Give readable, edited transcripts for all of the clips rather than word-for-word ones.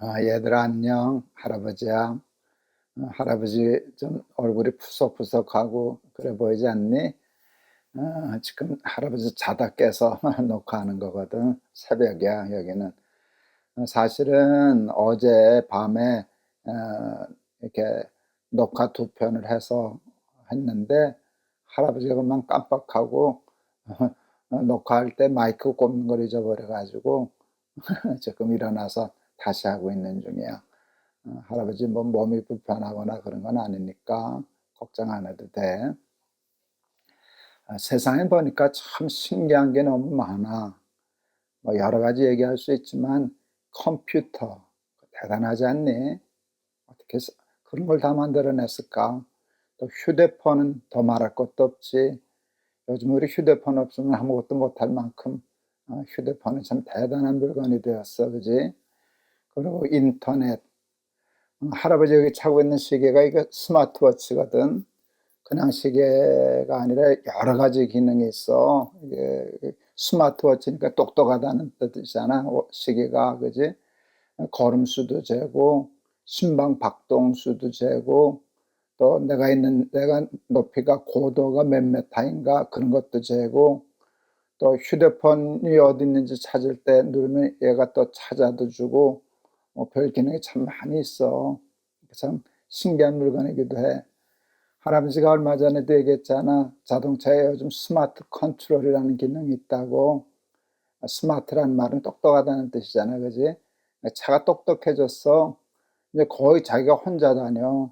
얘들아 안녕. 할아버지야. 할아버지 좀 얼굴이 푸석푸석하고 그래 보이지 않니? 지금 할아버지 자다 깨서 녹화하는 거거든. 새벽이야 여기는. 사실은 어젯밤에 이렇게 녹화 두 편을 해서 했는데 할아버지가 그만 깜빡하고 녹화할 때 마이크 꼽는 걸 잊어버려 가지고 지금 일어나서 다시 하고 있는 중이야. 할아버지 뭐 몸이 불편하거나 그런 건 아니니까 걱정 안 해도 돼. 세상에 보니까 참 신기한 게 너무 많아. 뭐 여러 가지 얘기할 수 있지만 컴퓨터 대단하지 않니? 어떻게 해서 그런 걸 다 만들어냈을까? 또 휴대폰은 더 말할 것도 없지. 요즘 우리 휴대폰 없으면 아무것도 못할 만큼 휴대폰은 참 대단한 물건이 되었어, 그지? 그리고 인터넷. 할아버지 여기 차고 있는 시계가 이거 스마트워치거든. 그냥 시계가 아니라 여러 가지 기능이 있어. 이게 스마트워치니까 똑똑하다는 뜻이잖아. 시계가 그지? 걸음수도 재고, 심박 박동수도 재고, 또 내가 높이가 고도가 몇 미터인가 그런 것도 재고, 또 휴대폰이 어디 있는지 찾을 때 누르면 얘가 또 찾아도 주고, 별 기능이 참 많이 있어. 참 신기한 물건이기도 해. 할아버지가 얼마 전에도 얘기했잖아. 자동차에 요즘 스마트 컨트롤이라는 기능이 있다고. 스마트란 말은 똑똑하다는 뜻이잖아, 그지? 차가 똑똑해졌어. 이제 거의 자기가 혼자 다녀.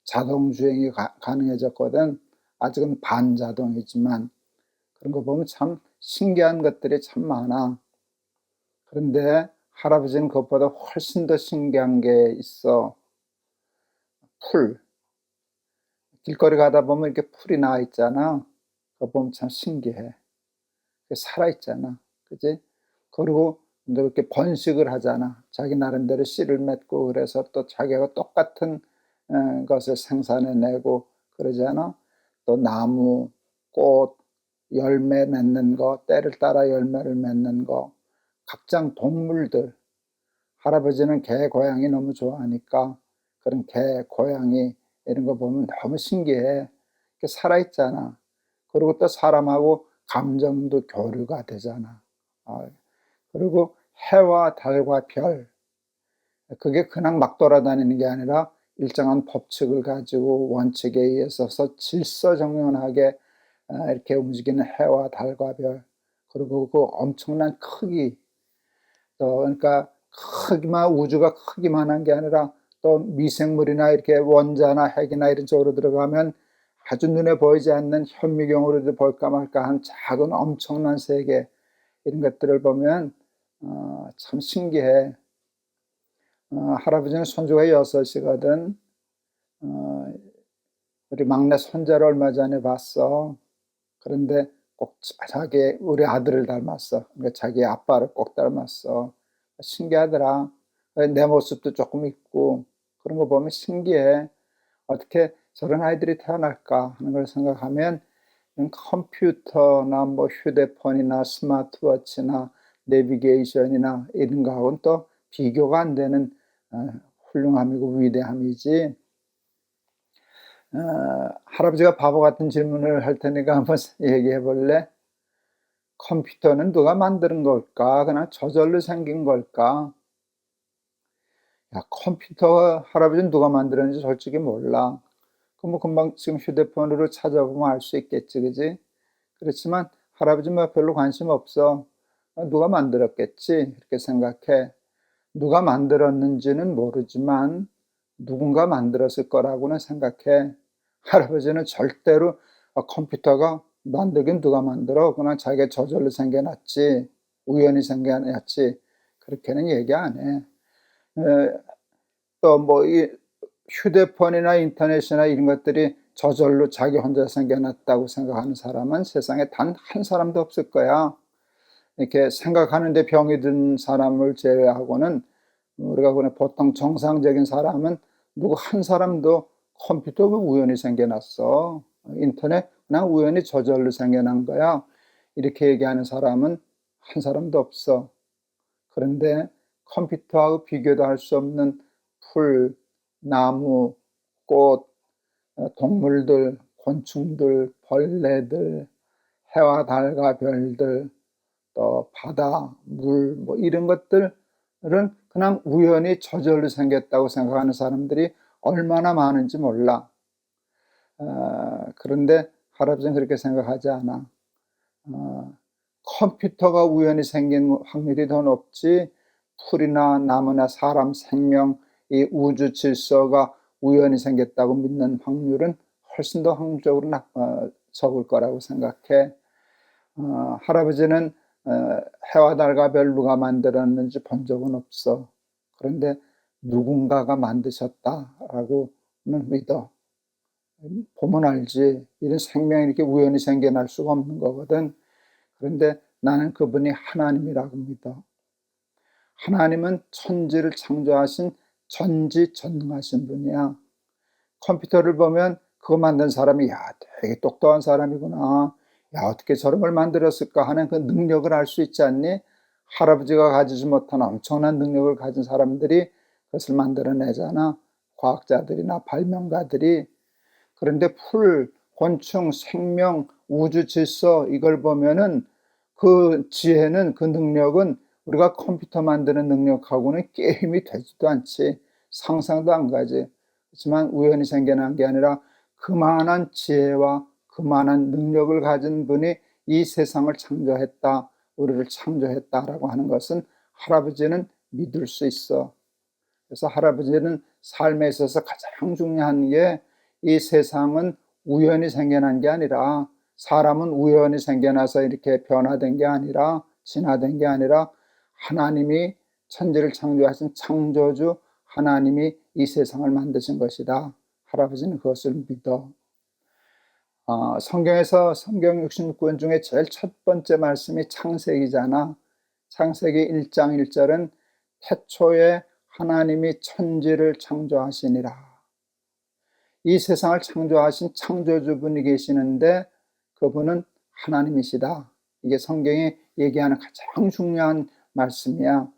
자동 주행이 가능해졌거든. 아직은 반자동이지만 그런 거 보면 참 신기한 것들이 참 많아. 그런데 할아버지는 그것보다 훨씬 더 신기한 게 있어. 풀. 길거리 가다 보면 이렇게 풀이 나 있잖아. 그거 보면 참 신기해. 살아있잖아. 그지? 그리고 또 이렇게 번식을 하잖아. 자기 나름대로 씨를 맺고 그래서 또 자기가 똑같은 것을 생산해내고 그러잖아. 또 나무, 꽃, 열매 맺는 거, 때를 따라 열매를 맺는 거, 각장 동물들. 할아버지는 개, 고양이 너무 좋아하니까 그런 개, 고양이 이런 거 보면 너무 신기해. 살아있잖아. 그리고 또 사람하고 감정도 교류가 되잖아. 그리고 해와 달과 별. 그게 그냥 막 돌아다니는 게 아니라 일정한 법칙을 가지고 원칙에 의해서 질서정연하게 이렇게 움직이는 해와 달과 별. 그리고 그 엄청난 크기. 또 그러니까 크기만 우주가 크기만 한 게 아니라 또 미생물이나 이렇게 원자나 핵이나 이런 쪽으로 들어가면 아주 눈에 보이지 않는 현미경으로도 볼까 말까 한 작은 엄청난 세계 이런 것들을 보면 참 신기해. 할아버지는 손주가 6이거든. 어, 우리 막내 손자를 얼마 전에 봤어. 그런데 꼭 자기 우리 아들을 닮았어. 그러니까 자기 아빠를 꼭 닮았어. 신기하더라. 내 모습도 조금 있고 그런 거 보면 신기해. 어떻게 저런 아이들이 태어날까 하는 걸 생각하면 컴퓨터나 뭐 휴대폰이나 스마트워치나 내비게이션이나 이런 거하고는 또 비교가 안 되는 훌륭함이고 위대함이지. 할아버지가 바보 같은 질문을 할 테니까 한번 얘기해 볼래? 컴퓨터는 누가 만드는 걸까? 그냥 저절로 생긴 걸까? 야, 컴퓨터 할아버지는 누가 만들었는지 솔직히 몰라. 그럼 뭐 금방 지금 휴대폰으로 찾아보면 알 수 있겠지, 그지? 그렇지만 할아버지 뭐 별로 관심 없어. 누가 만들었겠지? 이렇게 생각해. 누가 만들었는지는 모르지만 누군가 만들었을 거라고는 생각해. 할아버지는 절대로 컴퓨터가 만들긴 누가 만들어? 그냥 자기가 저절로 생겨났지, 우연히 생겨났지, 그렇게는 얘기 안 해. 또 뭐 이 휴대폰이나 인터넷이나 이런 것들이 저절로 자기 혼자 생겨났다고 생각하는 사람은 세상에 단 한 사람도 없을 거야. 이렇게 생각하는데 병이 든 사람을 제외하고는 우리가 그냥 보통 정상적인 사람은 누구 한 사람도 컴퓨터가 우연히 생겨났어. 인터넷 그냥 우연히 저절로 생겨난 거야. 이렇게 얘기하는 사람은 한 사람도 없어. 그런데 컴퓨터하고 비교도 할 수 없는 풀, 나무, 꽃, 동물들, 곤충들, 벌레들, 해와 달과 별들, 또 바다, 물, 뭐 이런 것들은 그냥 우연히 저절로 생겼다고 생각하는 사람들이 얼마나 많은지 몰라. 그런데 할아버지는 그렇게 생각하지 않아. 컴퓨터가 우연히 생긴 확률이 더 높지, 풀이나 나무나 사람 생명, 이 우주 질서가 우연히 생겼다고 믿는 확률은 훨씬 더 확률적으로 적을 거라고 생각해. 할아버지는 해와 달과 별 누가 만들었는지 본 적은 없어. 그런데 누군가가 만드셨다라고는 믿어. 보면 알지. 이런 생명이 이렇게 우연히 생겨날 수가 없는 거거든. 그런데 나는 그분이 하나님이라고 믿어. 하나님은 천지를 창조하신 전지전능하신 분이야. 컴퓨터를 보면 그거 만든 사람이 되게 똑똑한 사람이구나. 어떻게 저런 걸 만들었을까 하는 그 능력을 알 수 있지 않니? 할아버지가 가지지 못한 엄청난 능력을 가진 사람들이 그것을 만들어내잖아. 과학자들이나 발명가들이. 그런데 풀, 곤충, 생명, 우주 질서 이걸 보면은 그 지혜는, 그 능력은 우리가 컴퓨터 만드는 능력하고는 게임이 되지도 않지. 상상도 안 가지. 그렇지만 우연히 생겨난 게 아니라 그만한 지혜와 그만한 능력을 가진 분이 이 세상을 창조했다, 우리를 창조했다라고 하는 것은 할아버지는 믿을 수 있어. 그래서 할아버지는 삶에 있어서 가장 중요한 게 이 세상은 우연히 생겨난 게 아니라, 사람은 우연히 생겨나서 이렇게 변화된 게 아니라, 진화된 게 아니라 하나님이 천지를 창조하신 창조주 하나님이 이 세상을 만드신 것이다. 할아버지는 그것을 믿어. 성경에서 성경 66권 중에 제일 첫 번째 말씀이 창세기잖아. 창세기 1장 1절은 태초에 하나님이 천지를 창조하시니라. 이 세상을 창조하신 창조주분이 계시는데 그분은 하나님이시다. 이게 성경이 얘기하는 가장 중요한 말씀이야.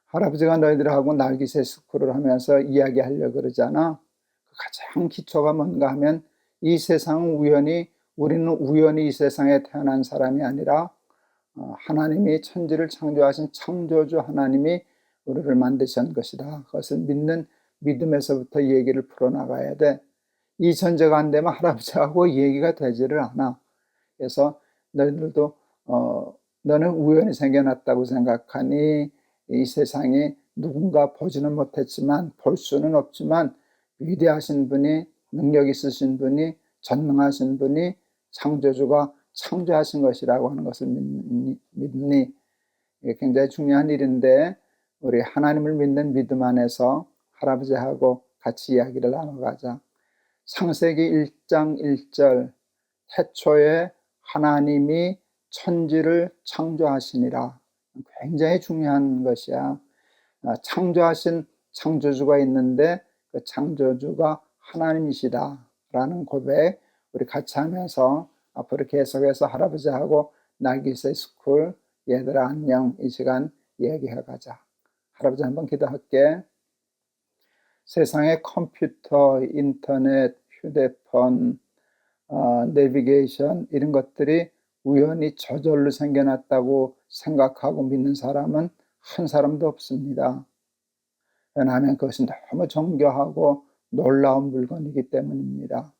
할아버지가 너희들하고 날기새 스쿨을 하면서 이야기하려고 그러잖아. 가장 기초가 뭔가 하면 이 세상은 우리는 우연히 이 세상에 태어난 사람이 아니라 하나님이 천지를 창조하신 창조주 하나님이 우리를 만드신 것이다. 그것을 믿는 믿음에서부터 얘기를 풀어나가야 돼. 이 전제가 안 되면 할아버지하고 얘기가 되지를 않아. 그래서 너희들도 너는 우연히 생겨났다고 생각하니 이 세상이 누군가 보지는 못했지만, 볼 수는 없지만 위대하신 분이, 능력 있으신 분이, 전능하신 분이, 창조주가 창조하신 것이라고 하는 것을 믿니? 이게 굉장히 중요한 일인데 우리 하나님을 믿는 믿음 안에서 할아버지하고 같이 이야기를 나눠가자. 창세기 1장 1절 태초에 하나님이 천지를 창조하시니라. 굉장히 중요한 것이야. 창조하신 창조주가 있는데 그 창조주가 하나님이시다 라는 고백 우리 같이 하면서 앞으로 계속해서 할아버지하고 날기새 스쿨 얘들아 안녕 이 시간 얘기해 가자. 할아버지 한번 기도할게. 세상의 컴퓨터, 인터넷, 휴대폰, 내비게이션 이런 것들이 우연히 저절로 생겨났다고 생각하고 믿는 사람은 한 사람도 없습니다. 왜냐하면 그것은 너무 정교하고 놀라운 물건이기 때문입니다.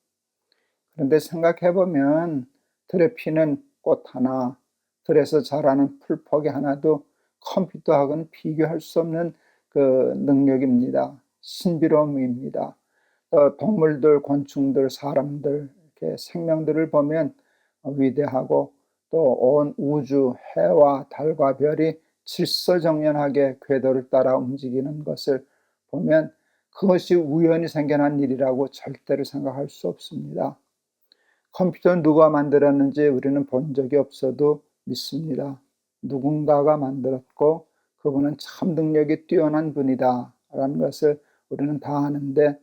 그런데 생각해보면 들에 피는 꽃 하나, 들에서 자라는 풀포기 하나도 컴퓨터하고는 비교할 수 없는 그 능력입니다. 신비로움입니다. 동물들, 곤충들, 사람들, 이렇게 생명들을 보면 위대하고 또 온 우주, 해와 달과 별이 질서정연하게 궤도를 따라 움직이는 것을 보면 그것이 우연히 생겨난 일이라고 절대로 생각할 수 없습니다. 컴퓨터는 누가 만들었는지 우리는 본 적이 없어도 믿습니다. 누군가가 만들었고 그분은 참 능력이 뛰어난 분이다 라는 것을 우리는 다 아는데,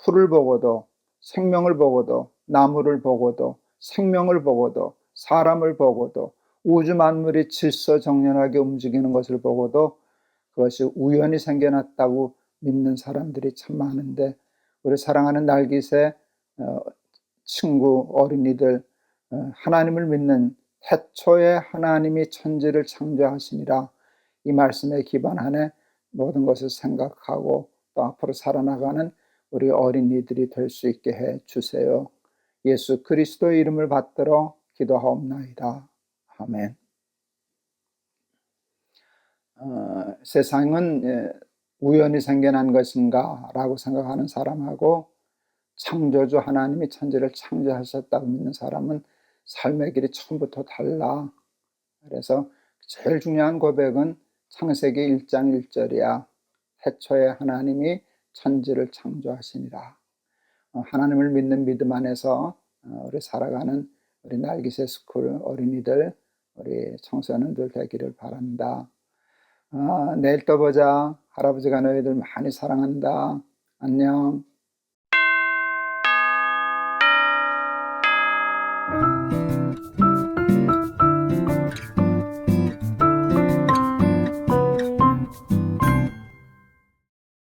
풀을 보고도, 생명을 보고도, 나무를 보고도, 생명을 보고도, 사람을 보고도, 우주 만물이 질서정연하게 움직이는 것을 보고도 그것이 우연히 생겨났다고 믿는 사람들이 참 많은데, 우리 사랑하는 날깃의 친구 어린이들, 하나님을 믿는 태초에 하나님이 천지를 창조하시니라, 이 말씀에 기반하에 모든 것을 생각하고 또 앞으로 살아나가는 우리 어린이들이 될 수 있게 해 주세요. 예수 그리스도의 이름을 받들어 기도하옵나이다. 아멘. 세상은 우연히 생겨난 것인가 라고 생각하는 사람하고 창조주 하나님이 천지를 창조하셨다고 믿는 사람은 삶의 길이 처음부터 달라. 그래서 제일 중요한 고백은 창세기 1장 1절이야. 태초에 하나님이 천지를 창조하시니라. 하나님을 믿는 믿음 안에서 우리 살아가는 우리 날깃의 스쿨 어린이들, 우리 청소년들 되기를 바란다. 내일 또 보자. 할아버지가 너희들 많이 사랑한다. 안녕.